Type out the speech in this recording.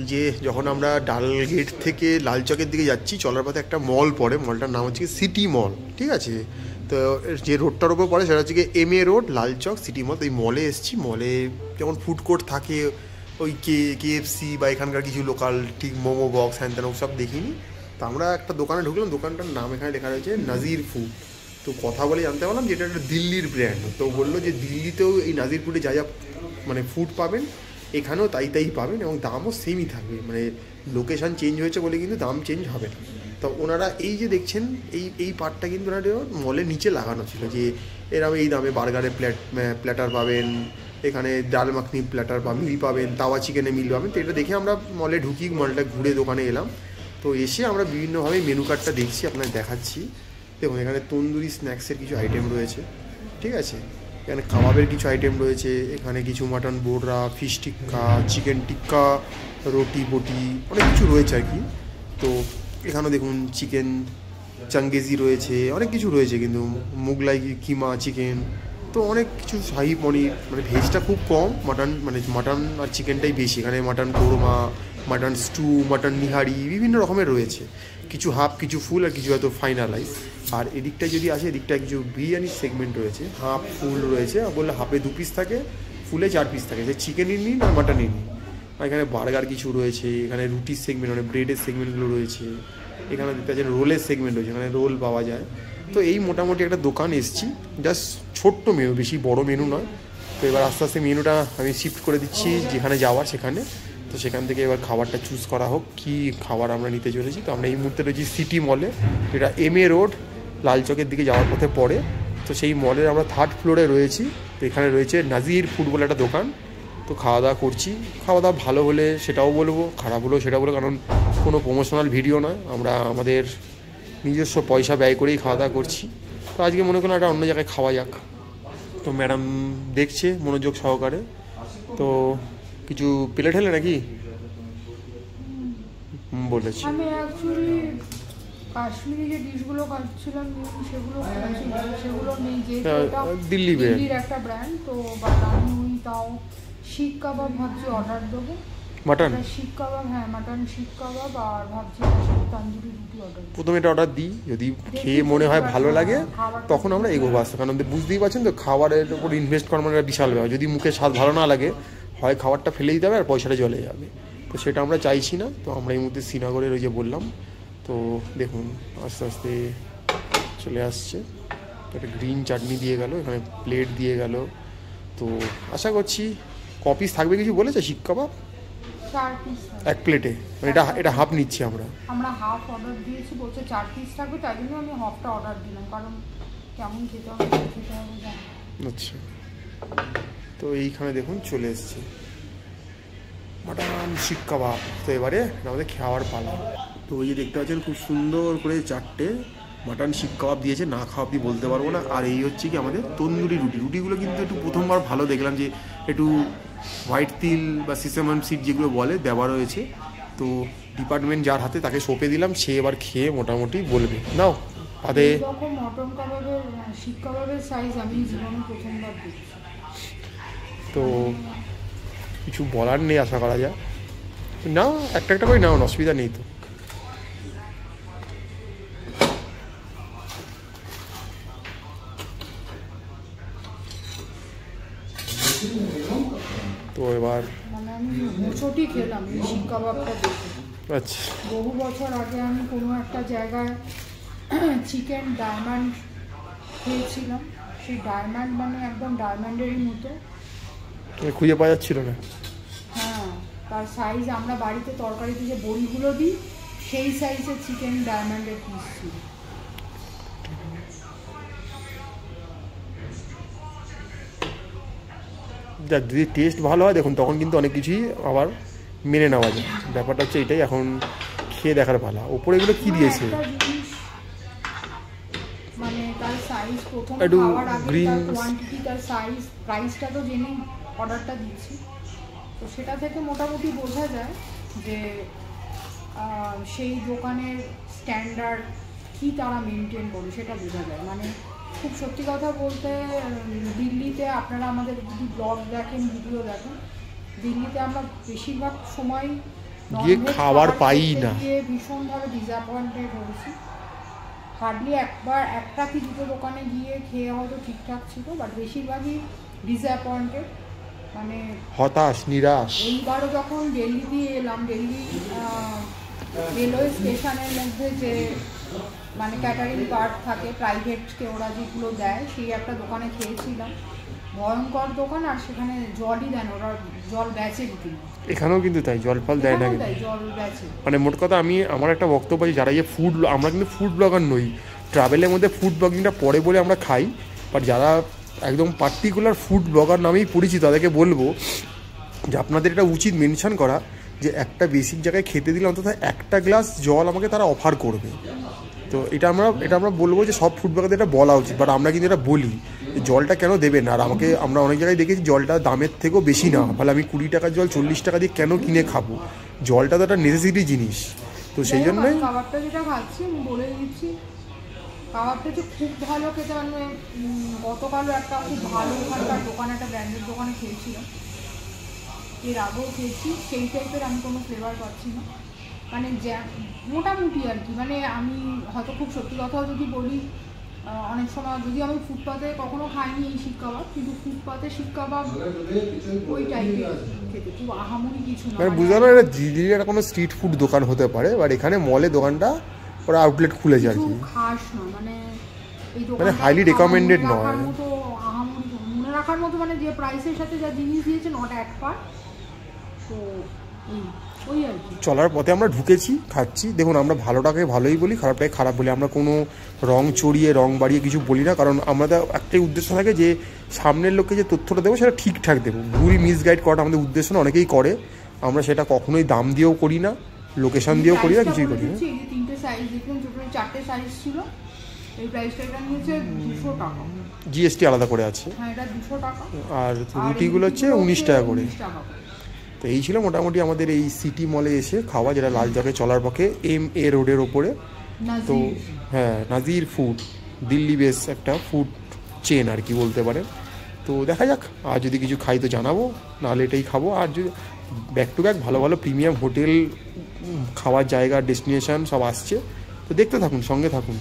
এই যে যখন আমরা ডালগেট থেকে লালচকের দিকে যাচ্ছি, চলার পথে একটা মল পড়ে, মলটার নাম হচ্ছে সিটি মল, ঠিক আছে? তো যে রোডটার ওপর পড়ে সেটা হচ্ছে কি MA রোড, লালচক, সিটি মল। তো এই মলে এসেছি। মলে যেমন ফুড কোর্ট থাকে, ওই KFC বা এখানকার কিছু লোকাল ঠিক মোমো বক্স হ্যান ত্যান সব দেখিনি। তো আমরা একটা দোকানে ঢুকলাম, দোকানটার নাম এখানে লেখা রয়েছে নাজির ফুড। তো কথা বলে জানতে পারলাম যে এটা একটা দিল্লির ব্র্যান্ড। তো বললো যে দিল্লিতেও এই নাজির ফুডে যা যা মানে ফুড পাবেন এখানেও তাই তাই পাবেন, এবং দামও সেমই থাকবে। মানে লোকেশান চেঞ্জ হয়েছে বলে কিন্তু দাম চেঞ্জ হবে না। তো ওনারা এই যে দেখছেন এই পার্টটা কিন্তু ওনারা মলের নিচে লাগানো ছিল, যে এরকম এই দামে বার্গারের প্ল্যাটার পাবেন, এখানে ডাল মাখনি প্ল্যাটার বা মিল পাবেন, তাওয়া চিকেনে মিল পাবেন। তো এটা দেখে আমরা মলে ঢুকি, মলটা ঘুরে দোকানে এলাম। তো এসে আমরা বিভিন্নভাবে মেনু কার্ডটা দেখছি, আপনাদের দেখাচ্ছি। দেখুন এখানে তন্দুরি স্ন্যাক্সের কিছু আইটেম রয়েছে, ঠিক আছে? এখানে কাবাবের কিছু আইটেম রয়েছে, এখানে কিছু মাটন বোড়া, ফিশ টিক্কা, চিকেন টিক্কা, রুটি বটি, অনেক কিছু রয়েছে আর কি। তো এখানেও দেখুন চিকেন চাঙ্গেজি রয়েছে, অনেক কিছু রয়েছে, কিন্তু মুগলাই কিমা চিকেন, তো অনেক কিছু শাহি পনির। মানে ভেজটা খুব কম, মাটন আর চিকেনটাই বেশি। এখানে mutton korma, mutton stew, mutton nihari বিভিন্ন রকমের রয়েছে, কিছু হাফ, কিছু ফুল, আর কিছু হয়তো ফাইনালাইজ। আর এদিকটায় যদি আসে, এদিকটায় কিছু বিরিয়ানির সেগমেন্ট রয়েছে, হাফ ফুল রয়েছে, আর বললে হাফে 2 পিস থাকে, ফুলে 4 পিস থাকে, যে চিকেনই নিন আর মাটনই নিন। আর এখানে বার্গার কিছু রয়েছে, এখানে রুটির সেগমেন্ট, মানে ব্রেডের সেগমেন্টগুলো রয়েছে। এখানে দেখতে পাচ্ছেন রোলের সেগমেন্ট রয়েছে, এখানে রোল পাওয়া যায়। তো এই মোটামুটি একটা দোকান এসেছি, জাস্ট ছোট্ট মেনু, বেশি বড় মেনু নয়। তো এবার আস্তে আস্তে মেনুটা আমি শিফট করে দিচ্ছি যেখানে যাওয়ার সেখানে। তো সেখান থেকে এবার খাবারটা চুজ করা হোক, কী খাবার আমরা নিতে চলেছি। তো আমরা এই মুহূর্তে রয়েছি সিটি মলে, যেটা MA রোড লালচকের দিকে যাওয়ার পথে পড়ে। তো সেই মলের আমরা 3rd ফ্লোরে রয়েছি। তো এখানে রয়েছে নাজির ফুড বলে একটা দোকান। তো খাওয়া দাওয়া করছি, খাওয়া দাওয়া ভালো হলে সেটাও বলবো, খারাপ হলেও সেটা বলবো, কারণ কোনো প্রমোশনাল ভিডিও নয়, আমরা আমাদের নিজস্ব পয়সা ব্যয় করেই খাওয়া দাওয়া করছি। তো আজকে মনে করলাম একটা অন্য জায়গায় খাওয়া যাক। তো ম্যাডাম দেখছে মনোযোগ সহকারে। তো কিছু প্লেট হলে নাকি বলেছি আমি অ্যাকচুয়ালি কাশ্মীরি যে ডিশগুলো খাচ্ছিলাম সেগুলো নেই, যেহেতু দিল্লির একটা ব্র্যান্ড। তো বাট আমি তাও শিক কাবাব ভাবছি অর্ডার দেবো, মাটন শিক কাবাব, হ্যাঁ মাটন শিক কাবাব, আর ভাবছি তান্দুরি রুটি অর্ডার। প্রথমে এটা অর্ডার দিই, যদি খেয়ে মনে হয় ভালো লাগে তখন আমরা এগোবো আসতে। কারণ বুঝতেই পারছেন তো, খাবারের উপর ইনভেস্ট করা মানে বিশাল ব্যাপার। যদি মুখে স্বাদ ভালো না লাগে, হয় খাবারটা ফেলে দিতে হবে আর পয়সাটা চলে যাবে। তো সেটা আমরা চাইছি না। তো আমরা এই মুহূর্তে শ্রীনগরের ওই যে বললাম, তো দেখুন আস্তে আস্তে চলে আসছে। তো একটা গ্রিন চাটনি দিয়ে গেল, এখানে প্লেট দিয়ে গেল। তো আশা করছি কপিস থাকবে, কিছু বলেছে শিক কাবাব 4 পিস এক প্লেটে, এটা হাফ নিচ্ছি আমরা হাফ অর্ডার দিয়েছি, বলছে 4 পিস থাকবে, তাই জন্য আমি হাফটা অর্ডার দিলাম, কারণ কেমন খেতে হবে জানি। আচ্ছা, তো এইখানে দেখুন চলে এসছে মাটন শিক কাবাব। তো এবারে আমাদের খাওয়ার পালা। তো ওই যে দেখতে পাচ্ছেন খুব সুন্দর করে 4টে মাটন শিক কাবাব দিয়েছে, না খাওয়া অব্দি বলতে পারবো না। আর এই হচ্ছে কি আমাদের তন্দুরি রুটিগুলো কিন্তু একটু প্রথমবার ভালো দেখলাম, যে একটু হোয়াইট তিল বা সিসামন সিড যেগুলো বলে দেওয়া রয়েছে। তো ডিপার্টমেন্ট যার হাতে তাকে সঁপে দিলাম, সে এবার খেয়ে মোটামুটি বলবে। নাও আদে মটন কাবাবের শিক কাবাবের সাইজ আমি জীবনে প্রথমবার দেখছি। তো কিছু বলার নেই, আশা করা যায়। নাও একটা একটা করে নাও, অসুবিধা নেই। তো এবার মানে আমি ছোটই খেলাম এই শিক কাবাবটা দেখে। আচ্ছা, বহু বছর আগে আমি কোনো একটা জায়গায় চিকেন ডায়মন্ড খেয়েছিলাম। সেই ডায়মন্ড মানে একদম ডায়মন্ডেরই মতো, খুঁজে পাওয়া যাচ্ছিল না। হ্যাঁ, তার সাইজ আমরা বাড়িতে তরকারিতে যে বড়িগুলো দিই সেই সাইজের চিকেন ডায়মন্ডের পিস ছিল। যাক, যদি টেস্ট ভালো হয় দেখুন তখন কিন্তু অনেক কিছুই আবার মেনে নেওয়া যায়। ব্যাপারটা হচ্ছে এটাই, এখন খেয়ে দেখার পালা। ওপরে এগুলো কি দিয়েছে, মানে তার সাইজ প্রথম একটু খাওয়ার আগে গ্রিন তার কোয়ান্টিটি, তার সাইজ, প্রাইসটা তো জেনেই অর্ডারটা দিচ্ছি। তো সেটা থেকে মোটামুটি বোঝা যায় যে সেই দোকানের স্ট্যান্ডার্ড কি তারা মেনটেন করে, সেটা বোঝা যায়। মানে খুব সত্যি কথা বলতে, দিল্লিতে আপনারা আমাদের যদি ব্লগ দেখেন, ভিডিও দেখেন, দিল্লিতে আমরা বেশিরভাগ সময় গিয়ে খাবার পাই না। ভীষণভাবে ডিসঅ্যাপয়েন্টেড হয়েছি। হার্ডলি একটা কি দুটো দোকানে গিয়ে খেয়ে হয়তো ঠিকঠাক ছিল, বাট বেশিরভাগই ডিসঅ্যাপয়েন্টেড, মানে হতাশ, নিরাশ। এইবারও যখন দিল্লি দিয়ে এলাম, দিল্লি রেলওয়ে স্টেশনের মধ্যে যে মানে ক্যাটারিং কার্ড থাকে প্রাইভেটকে ওরা যেগুলো দেয়, সেই একটা দোকানে খেয়েছিলাম, ভয়ঙ্কর দোকান, আর সেখানে জলই দেন, ওরা জল বেচে দিতে। এখানেও কিন্তু তাই, জল ফল দেয় না, জল বেচে। মানে মোট কথা আমার একটা বক্তব্য আছে, যারা এই আমরা কিন্তু ফুড ব্লগার নই, ট্রাভেলের মধ্যে ফুড ব্লগিংটা পড়ে বলে আমরা খাই, বাট যারা একদম পার্টিকুলার ফুড ব্লগার নামেই পরিচিত তাদেরকে বলবো যে আপনাদের এটা উচিত মেনশন করা যে একটা বেসিক জায়গায় খেতে দিলে অন্তত একটা গ্লাস জল আমাকে তারা অফার করবে। তো এটা আমরা বলবো যে সব ফুড ব্লগারদের এটা বলা উচিত, বাট আমরা কিন্তু এটা বলি জলটা কেন দেবেন। আর আমরা অনেক জায়গায় দেখেছি জলটা দামের থেকেও বেশি না, ফলে আমি 20 টাকার জল 40 টাকা দিয়ে কেন কিনে খাবো? জলটা তো একটা নেসেসিটি জিনিস, তো সেই জন্যই খাবারটা যেটা খাচ্ছি আমি বলে দিচ্ছি, খাবারটা যে খুব ভালো খেতে, মানে গতকালও একটা খুব ভালো ওখানকার দোকানে, একটা ব্র্যান্ডের দোকানে খেয়েছিলাম, এর আগেও খেয়েছি, সেই টাইপের আমি কোনো ফ্লেভার পাচ্ছি না, মানে মোটামুটি আর কি। মানে আমি হয়তো খুব সত্যি কথাও যদি বলি, অনেক সময় যদি আমি ফুটপাতে কখনো খাইনি এই শিক কাবাব, কিন্তু ফুটপাতে শিক কাবাব ওই টাইপের খেতে, খুব আহামরি কিছু না। মানে বুঝলাম এটা দিল্লির একটা কোনো স্ট্রিট ফুড দোকান হতে পারে, বাট এখানে মলে দোকানটা ওরা আউটলেট খুলেছে আর কি, খাস না, মানে এই মানে হাইলি রেকমেন্ডেড নয়, আহামরি মনে রাখার মতো, মানে যে প্রাইসের সাথে যা জিনিস দিয়েছে নট এক পার। তো ওই আর কি, চলার পথে আমরা ঢুকেছি, খাচ্ছি। দেখুন আমরা ভালোটাকে ভালোই বলি, খারাপটাকে খারাপ বলি, আমরা কোনো রং চড়িয়ে রং বাড়িয়ে কিছু বলি না, কারণ আমাদের একটাই উদ্দেশ্য থাকে যে সামনের লোককে যে তথ্যটা দেবো সেটা ঠিকঠাক দেবো। ভুল মিসগাইড করাটা আমাদের উদ্দেশ্য না, অনেকেই করে, আমরা সেটা কখনোই দাম দিয়েও করি না, লোকেশন দিয়েও করি না, কিছুই করি না। এই যে 3টে সাইজ দেখুন, টোটাল 4টে সাইজ ছিল, এই প্রাইসটা এটা নিয়েছে 200 টাকা, জিএসটি আলাদা করে আছে। হ্যাঁ এটা 200 টাকা, আর রুটিগুলো হচ্ছে 19 টাকা করে। তো এই ছিল মোটামুটি আমাদের এই সিটি মলে এসে খাওয়া, যেটা লালচকে চলার পক্ষে MA রোডের ওপরে। তো হ্যাঁ, নাজির ফুড, দিল্লি বেস একটা ফুড চেন আর কি বলতে পারেন। তো দেখা যাক, আর যদি কিছু খাই তো জানাবো, নাহলে এটাই খাবো। আর যদি ব্যাক টু ব্যাক ভালো ভালো প্রিমিয়াম হোটেল, খাওয়ার জায়গা, ডেস্টিনেশন সব আসছে, তো দেখতে থাকুন, সঙ্গে থাকুন।